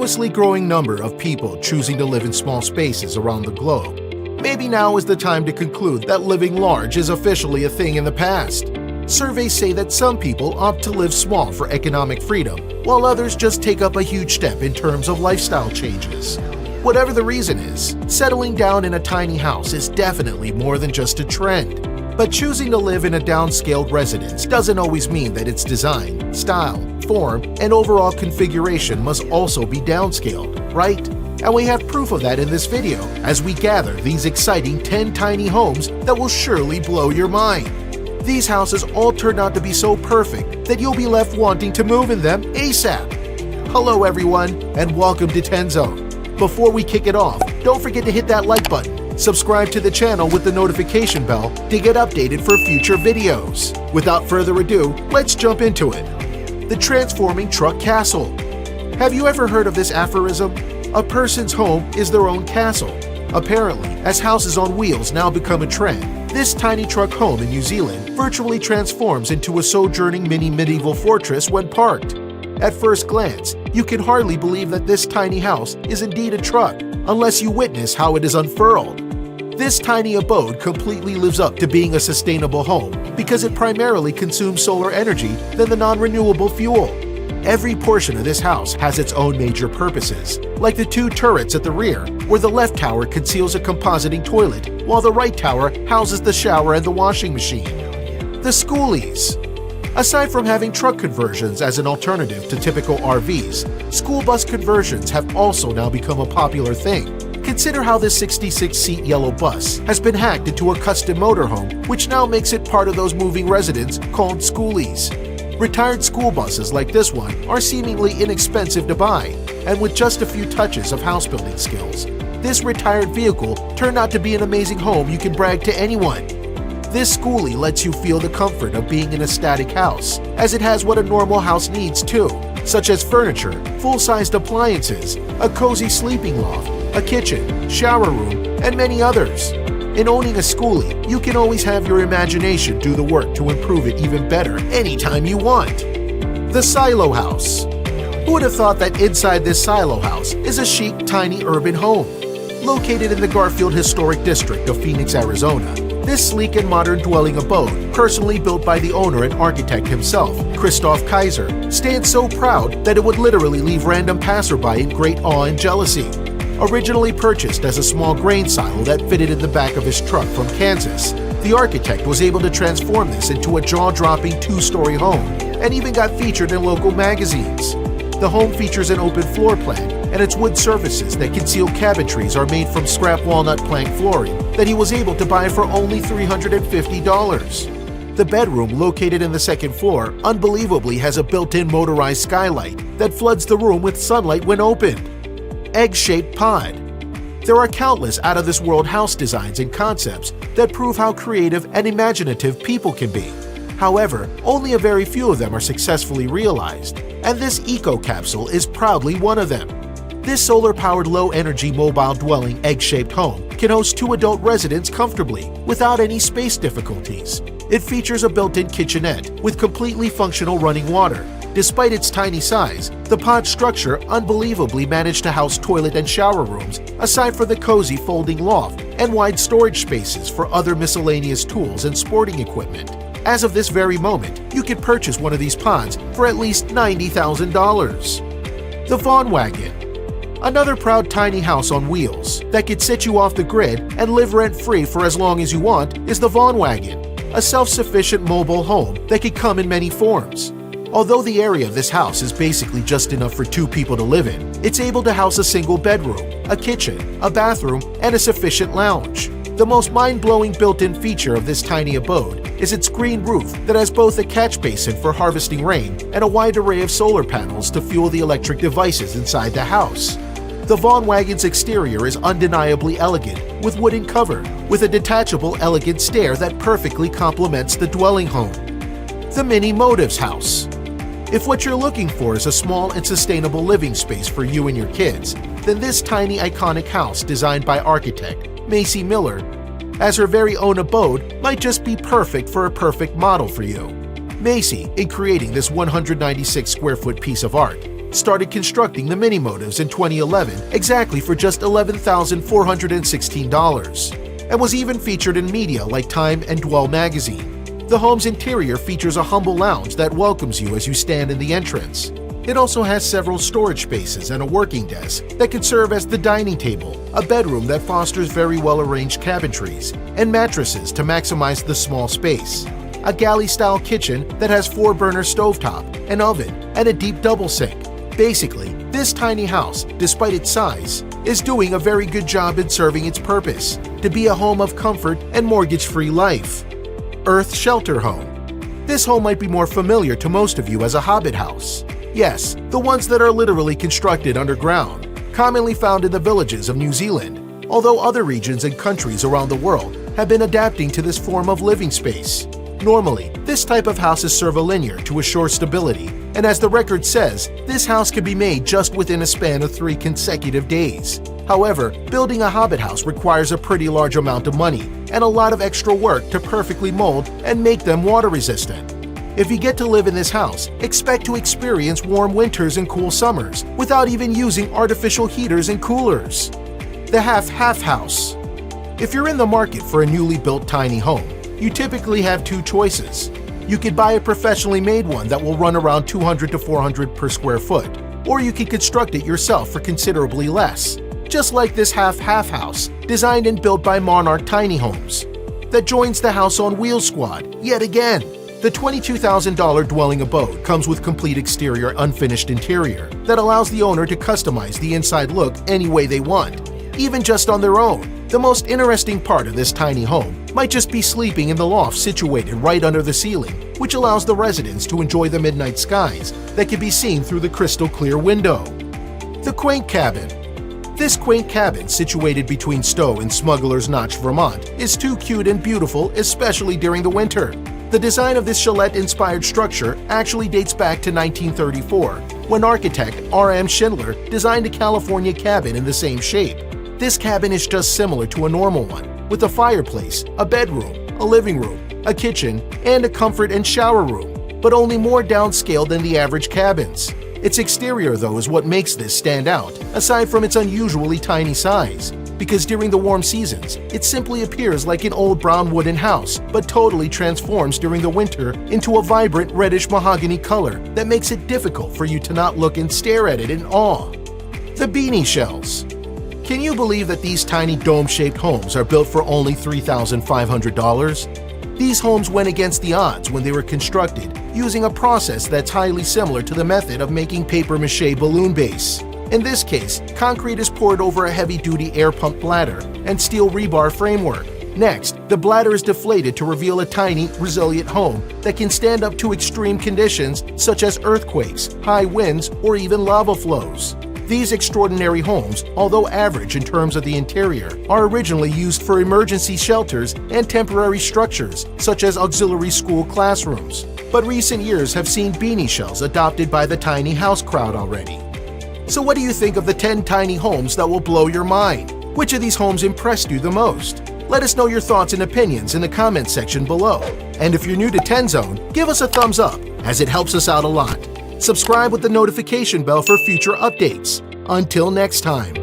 continuously growing number of people choosing to live in small spaces around the globe, maybe now is the time to conclude that living large is officially a thing in the past. Surveys say that some people opt to live small for economic freedom, while others just take up a huge step in terms of lifestyle changes. Whatever the reason is, settling down in a tiny house is definitely more than just a trend. But choosing to live in a downscaled residence doesn't always mean that its design, style, form, and overall configuration must also be downscaled, right? And we have proof of that in this video as we gather these exciting 10 tiny homes that will surely blow your mind. These houses all turned out to be so perfect that you'll be left wanting to move in them ASAP. Hello everyone, and welcome to 10 Zone. Before we kick it off, don't forget to hit that like button, subscribe to the channel with the notification bell to get updated for future videos. Without further ado, let's jump into it. The Transforming Truck Castle. Have you ever heard of this aphorism? A person's home is their own castle. Apparently, as houses on wheels now become a trend, this tiny truck home in New Zealand virtually transforms into a sojourning mini-medieval fortress when parked. At first glance, you can hardly believe that this tiny house is indeed a truck, unless you witness how it is unfurled. This tiny abode completely lives up to being a sustainable home because it primarily consumes solar energy than the non-renewable fuel. Every portion of this house has its own major purposes, like the 2 turrets at the rear, where the left tower conceals a compositing toilet, while the right tower houses the shower and the washing machine. The Schoolies. Aside from having truck conversions as an alternative to typical RVs, school bus conversions have also now become a popular thing. Consider how this 66-seat yellow bus has been hacked into a custom motorhome, which now makes it part of those moving residents called Schoolies. Retired school buses like this one are seemingly inexpensive to buy, and with just a few touches of house-building skills, this retired vehicle turned out to be an amazing home you can brag to anyone. This Schoolie lets you feel the comfort of being in a static house, as it has what a normal house needs too, such as furniture, full-sized appliances, a cozy sleeping loft, a kitchen, shower room, and many others. In owning a Schoolie, you can always have your imagination do the work to improve it even better anytime you want. The Silo House. Who would have thought that inside this silo house is a chic, tiny urban home? Located in the Garfield Historic District of Phoenix, Arizona, this sleek and modern dwelling abode, personally built by the owner and architect himself, Christoph Kaiser, stands so proud that it would literally leave random passerby in great awe and jealousy. Originally purchased as a small grain silo that fitted in the back of his truck from Kansas, the architect was able to transform this into a jaw-dropping 2-story home and even got featured in local magazines. The home features an open floor plan, and its wood surfaces that conceal cabinetries are made from scrap walnut plank flooring that he was able to buy for only $350. The bedroom, located in the second floor, unbelievably has a built-in motorized skylight that floods the room with sunlight when opened. Egg-shaped pod. There are countless out-of-this-world house designs and concepts that prove how creative and imaginative people can be. However, only a very few of them are successfully realized, and this eco-capsule is proudly one of them. This solar-powered low-energy mobile dwelling egg-shaped home can host 2 adult residents comfortably without any space difficulties. It features a built-in kitchenette with completely functional running water. Despite its tiny size, the pod structure unbelievably managed to house toilet and shower rooms, aside from the cozy folding loft and wide storage spaces for other miscellaneous tools and sporting equipment. As of this very moment, you could purchase one of these pods for at least $90,000. The WOHNWAGEN. Another proud tiny house on wheels that could set you off the grid and live rent-free for as long as you want is the WOHNWAGEN, a self-sufficient mobile home that could come in many forms. Although the area of this house is basically just enough for 2 people to live in, it's able to house a single bedroom, a kitchen, a bathroom, and a sufficient lounge. The most mind-blowing built-in feature of this tiny abode is its green roof that has both a catch basin for harvesting rain and a wide array of solar panels to fuel the electric devices inside the house. The WOHNWAGEN's exterior is undeniably elegant, with wooden cover, with a detachable elegant stair that perfectly complements the dwelling home. The Mini Motives House. If what you're looking for is a small and sustainable living space for you and your kids, then this tiny iconic house designed by architect Macy Miller as her very own abode might just be perfect for a perfect model for you. Macy, in creating this 196 square foot piece of art, started constructing the Mini Motives in 2011 exactly for just $11,416, and was even featured in media like Time and Dwell magazine. The home's interior features a humble lounge that welcomes you as you stand in the entrance. It also has several storage spaces and a working desk that can serve as the dining table, a bedroom that fosters very well-arranged cabinetries, and mattresses to maximize the small space. A galley-style kitchen that has 4-burner stovetop, an oven, and a deep double sink. Basically, this tiny house, despite its size, is doing a very good job in serving its purpose, to be a home of comfort and mortgage-free life. Earth Shelter Home. This home might be more familiar to most of you as a hobbit house. Yes, the ones that are literally constructed underground, commonly found in the villages of New Zealand, although other regions and countries around the world have been adapting to this form of living space. Normally, this type of house is curvilinear to assure stability, and as the record says, this house can be made just within a span of 3 consecutive days. However, building a hobbit house requires a pretty large amount of money and a lot of extra work to perfectly mold and make them water resistant. If you get to live in this house, expect to experience warm winters and cool summers without even using artificial heaters and coolers. The Half-Half House. If you're in the market for a newly built tiny home, you typically have 2 choices. You could buy a professionally made one that will run around $200 to $400 per square foot, or you can construct it yourself for considerably less, just like this Half-Half House, designed and built by Monarch Tiny Homes, that joins the House on Wheels squad yet again. The $22,000 dwelling abode comes with complete exterior unfinished interior that allows the owner to customize the inside look any way they want, even just on their own. The most interesting part of this tiny home might just be sleeping in the loft situated right under the ceiling, which allows the residents to enjoy the midnight skies that can be seen through the crystal clear window. The Quaint Cabin. This quaint cabin, situated between Stowe and Smuggler's Notch, Vermont, is too cute and beautiful, especially during the winter. The design of this chalet-inspired structure actually dates back to 1934, when architect R.M. Schindler designed a California cabin in the same shape. This cabin is just similar to a normal one, with a fireplace, a bedroom, a living room, a kitchen, and a comfort and shower room, but only more downscaled than the average cabins. Its exterior, though, is what makes this stand out, aside from its unusually tiny size, because during the warm seasons, it simply appears like an old brown wooden house, but totally transforms during the winter into a vibrant reddish mahogany color that makes it difficult for you to not look and stare at it in awe. The BINISHELLS. Can you believe that these tiny dome-shaped homes are built for only $3,500? These homes went against the odds when they were constructed, using a process that's highly similar to the method of making papier-mâché balloon base. In this case, concrete is poured over a heavy-duty air pump bladder and steel rebar framework. Next, the bladder is deflated to reveal a tiny, resilient home that can stand up to extreme conditions such as earthquakes, high winds, or even lava flows. These extraordinary homes, although average in terms of the interior, are originally used for emergency shelters and temporary structures, such as auxiliary school classrooms. But recent years have seen BINISHELLS adopted by the tiny house crowd already. So what do you think of the 10 tiny homes that will blow your mind? Which of these homes impressed you the most? Let us know your thoughts and opinions in the comments section below. And if you're new to 10 Zone, give us a thumbs up, as it helps us out a lot. Subscribe with the notification bell for future updates. Until next time.